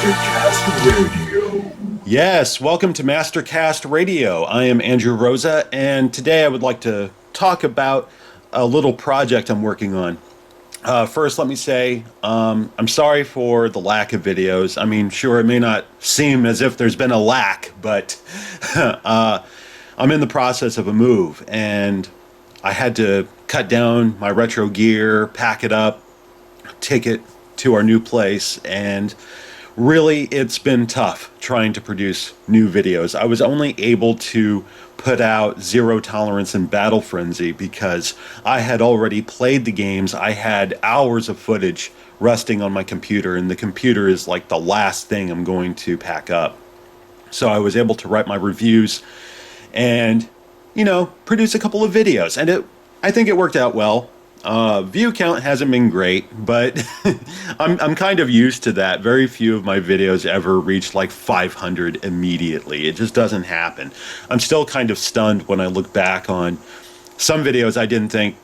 Mastercast Radio. Yes, welcome to Mastercast Radio. I am Andrew Rosa, and today I would like to talk about a little project I'm working on. First, let me say I'm sorry for the lack of videos. I mean, sure, it may not seem as if there's been a lack, but I'm in the process of a move, and I had to cut down my retro gear, pack it up, take it to our new place, and really it's been tough trying to produce new videos. I was only able to put out Zero Tolerance and Battle Frenzy because I had already played the games. I had hours of footage resting on my computer, and the computer is like the last thing I'm going to pack up. So I was able to write my reviews and, produce a couple of videos, and I think it worked out well. View count hasn't been great, but I'm kind of used to that. Very few of my videos ever reach like 500 immediately. It just doesn't happen. I'm still kind of stunned when I look back on some videos I didn't think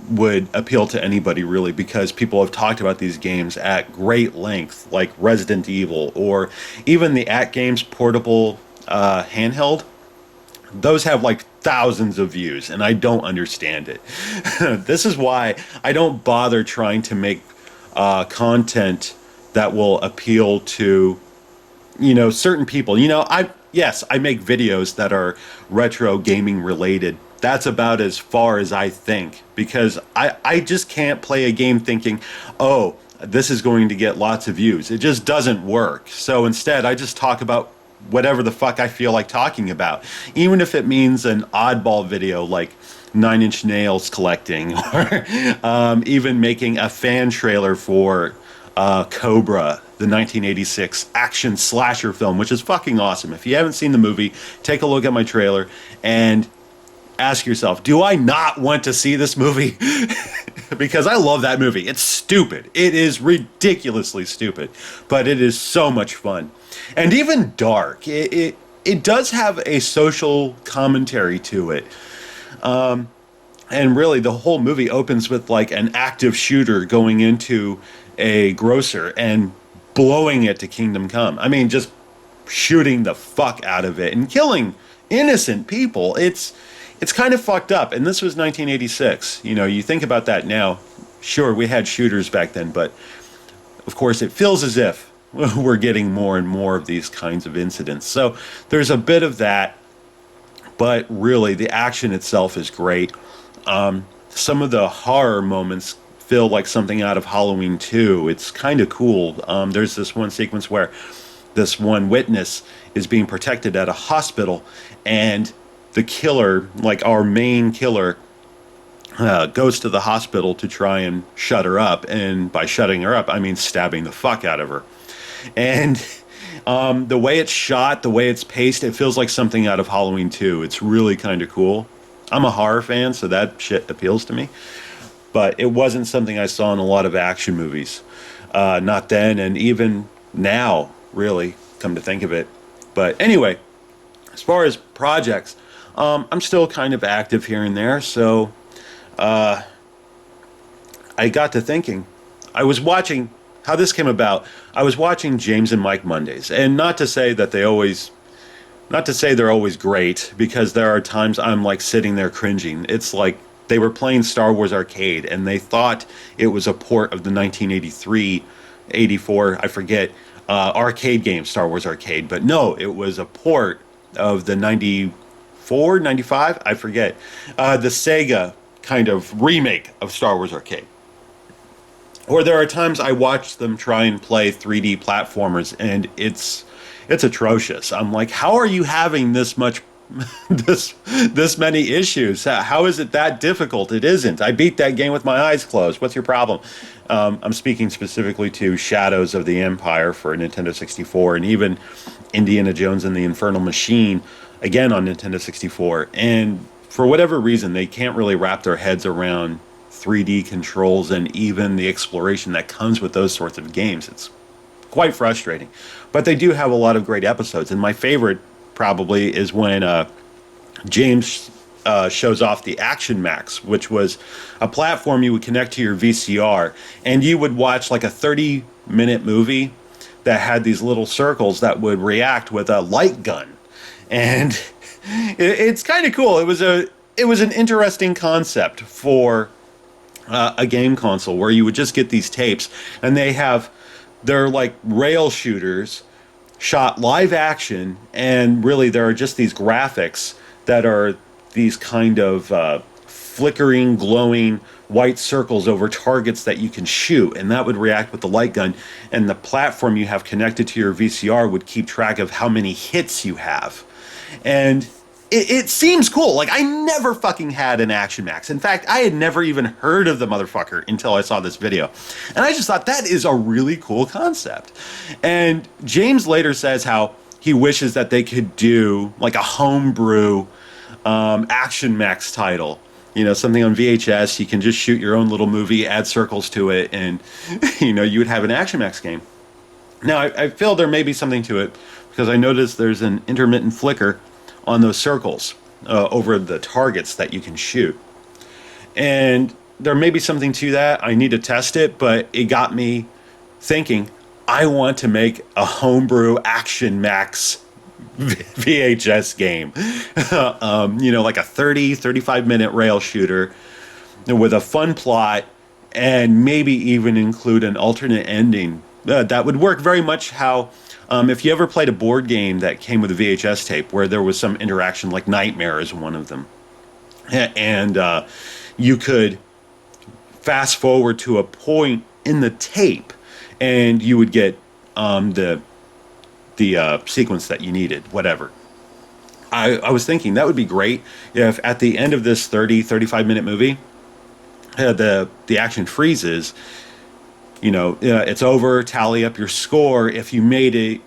would appeal to anybody really, because people have talked about these games at great length, like Resident Evil or even the At Games portable handheld. Those have like thousands of views, and I don't understand it. This is why I don't bother trying to make content that will appeal to, certain people. I make videos that are retro gaming related. That's about as far as I think, because I just can't play a game thinking, oh, this is going to get lots of views. It just doesn't work. So instead, I just talk about whatever the fuck I feel like talking about, even if it means an oddball video like Nine Inch Nails collecting, or even making a fan trailer for Cobra, the 1986 action slasher film, which is fucking awesome. If you haven't seen the movie, take a look at my trailer and ask yourself, do I not want to see this movie? Because I love that movie. It's stupid. It is ridiculously stupid, but it is so much fun. And even dark. It does have a social commentary to it. And really, the whole movie opens with like an active shooter going into a grocer and blowing it to Kingdom Come. I mean, just shooting the fuck out of it and killing innocent people. It's kind of fucked up. And this was 1986. You think about that now. Sure, we had shooters back then, but of course it feels as if we're getting more and more of these kinds of incidents. So there's a bit of that, but really the action itself is great. Some of the horror moments feel like something out of Halloween 2. It's kind of cool. There's this one sequence where this one witness is being protected at a hospital, and the killer, like our main killer, goes to the hospital to try and shut her up. And by shutting her up, I mean stabbing the fuck out of her. And the way it's shot, the way it's paced, it feels like something out of Halloween 2. It's really kind of cool. I'm a horror fan, so that shit appeals to me. But it wasn't something I saw in a lot of action movies. Not then, and even now, really, come to think of it. But anyway, as far as projects, I'm still kind of active here and there, so I got to thinking. I was watching how this came about. I was watching James and Mike Mondays, and not to say they're always great, because there are times I'm like sitting there cringing. It's like they were playing Star Wars Arcade, and they thought it was a port of the 1983, 84, I forget, arcade game Star Wars Arcade, but no, it was a port of the 94, 95, I forget, the Sega kind of remake of Star Wars Arcade. Or there are times I watch them try and play 3D platformers, and it's atrocious. I'm like, how are you having this much, this many issues? How is it that difficult? It isn't. I beat that game with my eyes closed. What's your problem? I'm speaking specifically to Shadows of the Empire for Nintendo 64, and even Indiana Jones and the Infernal Machine, again on Nintendo 64. And for whatever reason, they can't really wrap their heads around 3D controls and even the exploration that comes with those sorts of games. It's quite frustrating. But they do have a lot of great episodes, and my favorite probably is when James shows off the Action Max, which was a platform you would connect to your VCR, and you would watch like a 30-minute movie that had these little circles that would react with a light gun, and it's kind of cool. It was an interesting concept for a game console where you would just get these tapes, and they're like rail shooters shot live action, and really there are just these graphics that are these kind of flickering, glowing white circles over targets that you can shoot, and that would react with the light gun. And the platform you have connected to your VCR would keep track of how many hits you have. And it seems cool. Like, I never fucking had an Action Max. In fact, I had never even heard of the motherfucker until I saw this video. And I just thought that is a really cool concept. And James later says how he wishes that they could do like a homebrew Action Max title. You know, something on VHS, you can just shoot your own little movie, add circles to it, and, you know, you would have an Action Max game. Now, I feel there may be something to it, because I noticed there's an intermittent flicker on those circles over the targets that you can shoot. And there may be something to that. I need to test it, but it got me thinking, I want to make a homebrew Action Max VHS game. You know, like a 35-minute rail shooter with a fun plot, and maybe even include an alternate ending. That would work very much how, if you ever played a board game that came with a VHS tape where there was some interaction, like Nightmare is one of them. And you could fast forward to a point in the tape, and you would get the sequence that you needed, whatever. I was thinking that would be great if at the end of this 35-minute movie, the action freezes. You know, it's over. Tally up your score. If you made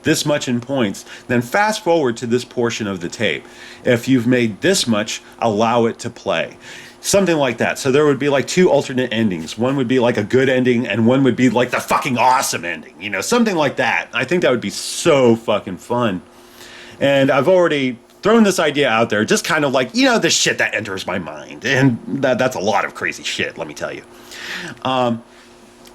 this much in points, then fast forward to this portion of the tape. If you've made this much, allow it to play. Something like that. So there would be like two alternate endings. One would be like a good ending, and one would be like the fucking awesome ending. You know, something like that. I think that would be so fucking fun. And I've already thrown this idea out there, just kind of like, you know, the shit that enters my mind. And that's a lot of crazy shit, let me tell you.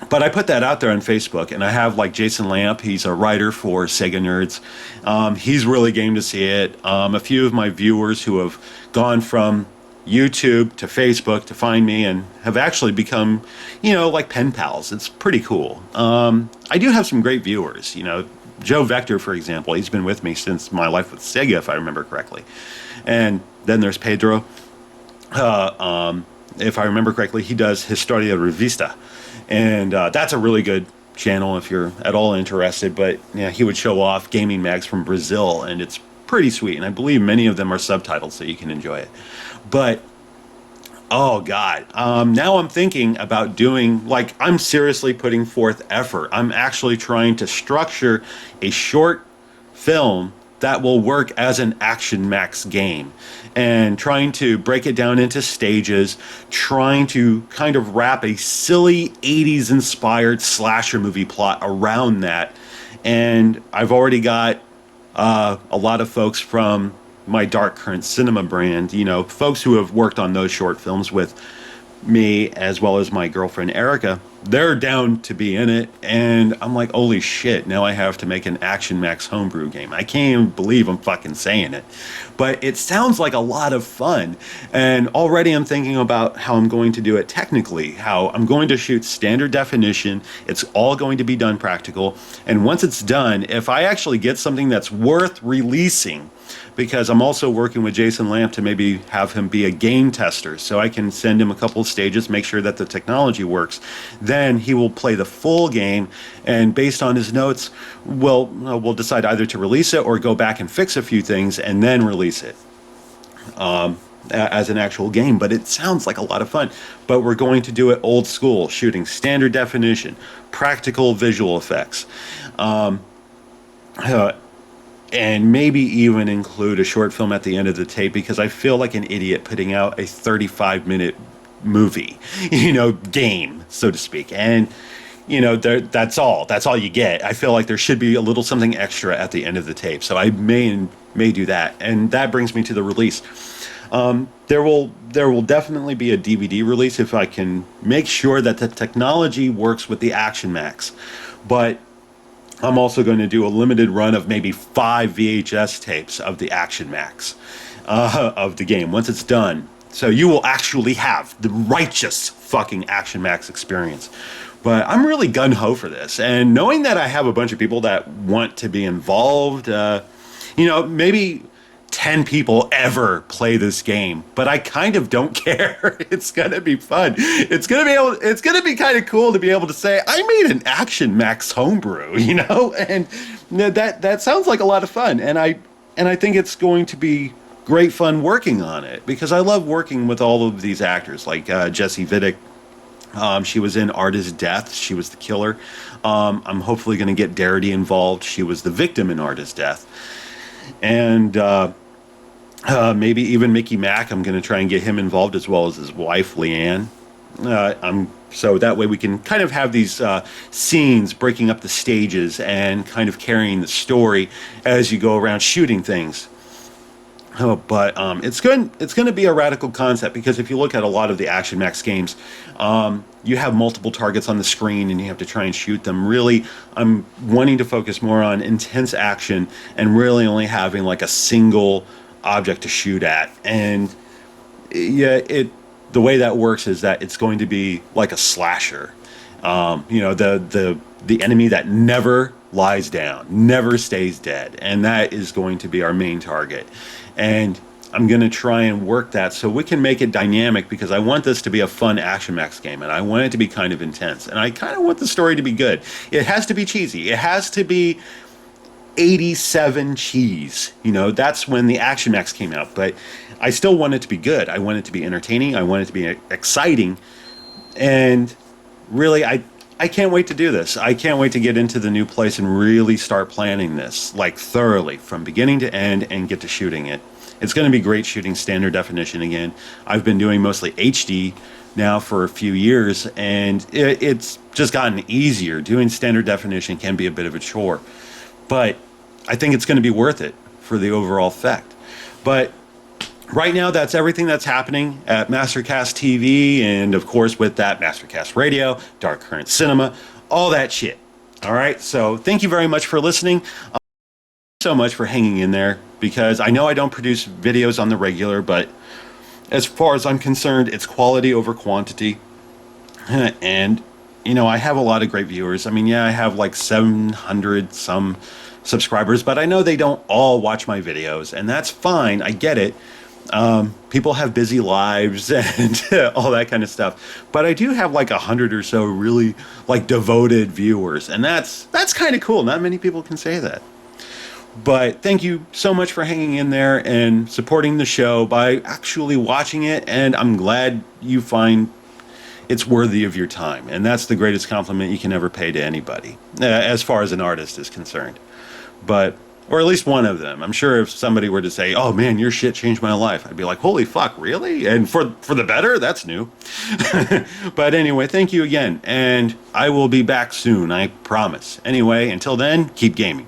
But I put that out there on Facebook, and I have like Jason Lamp. He's a writer for Sega Nerds. He's really game to see it. A few of my viewers who have gone from YouTube to Facebook to find me and have actually become, you know, like pen pals. It's pretty cool. I do have some great viewers. You know, Joe Vector, for example, he's been with me since my life with Sega, if I remember correctly. And then there's Pedro. If I remember correctly, he does Historia Revista. And that's a really good channel if you're at all interested. But yeah, he would show off gaming mags from Brazil, and it's pretty sweet. And I believe many of them are subtitled, so you can enjoy it. But oh god, now I'm thinking about doing, like, I'm seriously putting forth effort. I'm actually trying to structure a short film that will work as an Action Max game, and trying to break it down into stages, trying to kind of wrap a silly 80s inspired slasher movie plot around that. And I've already got a lot of folks from my Dark Current Cinema brand, you know, folks who have worked on those short films with me, as well as my girlfriend Erica. They're down to be in it, and I'm like, holy shit, now I have to make an Action Max homebrew game. I can't even believe I'm fucking saying it. But it sounds like a lot of fun, and already I'm thinking about how I'm going to do it technically, how I'm going to shoot standard definition. It's all going to be done practical, and once it's done, if I actually get something that's worth releasing, because I'm also working with Jason Lamp to maybe have him be a game tester, so I can send him a couple of stages, make sure that the technology works. Then he will play the full game, and based on his notes, we'll decide either to release it or go back and fix a few things and then release it as an actual game. But it sounds like a lot of fun. But we're going to do it old school, shooting standard definition, practical visual effects. And maybe even include a short film at the end of the tape, because I feel like an idiot putting out a 35-minute movie, you know, game, so to speak. And, you know, that's all you get. I feel like there should be a little something extra at the end of the tape. So I may do that. And that brings me to the release. There will definitely be a DVD release if I can make sure that the technology works with the Action Max. But I'm also going to do a limited run of maybe 5 VHS tapes of the Action Max of the game once it's done. So you will actually have the righteous fucking Action Max experience. But I'm really gun ho for this, and knowing that I have a bunch of people that want to be involved, maybe 10 people ever play this game, but I kind of don't care. It's gonna be fun. It's gonna be kind of cool to be able to say I made an Action Max homebrew, and that sounds like a lot of fun, and I think it's going to be great fun working on it because I love working with all of these actors like Jessie Vidic. She was in Artist Death. She was the killer. I'm hopefully going to get Darity involved. She was the victim in Artist Death. And maybe even Mickey Mack. I'm going to try and get him involved as well as his wife, Leanne. So that way we can kind of have these scenes breaking up the stages and kind of carrying the story as you go around shooting things. But it's going to be a radical concept because if you look at a lot of the Action Max games, you have multiple targets on the screen and you have to try and shoot them. Really, I'm wanting to focus more on intense action and really only having like a single object to shoot at. And yeah, the way that works is that it's going to be like a slasher. The enemy that never lies down, never stays dead, and that is going to be our main target. And I'm going to try and work that so we can make it dynamic because I want this to be a fun Action Max game and I want it to be kind of intense and I kind of want the story to be good. It has to be cheesy. It has to be 87 cheese. That's when the Action Max came out, but I still want it to be good. I want it to be entertaining. I want it to be exciting. And really, I can't wait to do this. I can't wait to get into the new place and really start planning this, like thoroughly, from beginning to end, and get to shooting it. It's going to be great shooting standard definition again. I've been doing mostly HD now for a few years, and it's just gotten easier. Doing standard definition can be a bit of a chore, but I think it's going to be worth it for the overall effect. But right now, that's everything that's happening at Mastercast TV, and of course, with that, Mastercast Radio, Dark Current Cinema, all that shit. All right, so thank you very much for listening. So much for hanging in there, because I know I don't produce videos on the regular, but as far as I'm concerned, it's quality over quantity. And, I have a lot of great viewers. I mean, yeah, I have like 700 some subscribers, but I know they don't all watch my videos, and that's fine. I get it. People have busy lives and all that kind of stuff, but I do have like 100 or so really like devoted viewers, and that's kind of cool. Not many people can say that. But thank you so much for hanging in there and supporting the show by actually watching it, and I'm glad you find it's worthy of your time, and that's the greatest compliment you can ever pay to anybody, as far as an artist is concerned. But or at least one of them. I'm sure if somebody were to say, "Oh man, your shit changed my life," I'd be like, "Holy fuck, really?" And for the better, that's new. But anyway, thank you again, and I will be back soon, I promise. Anyway, until then, keep gaming.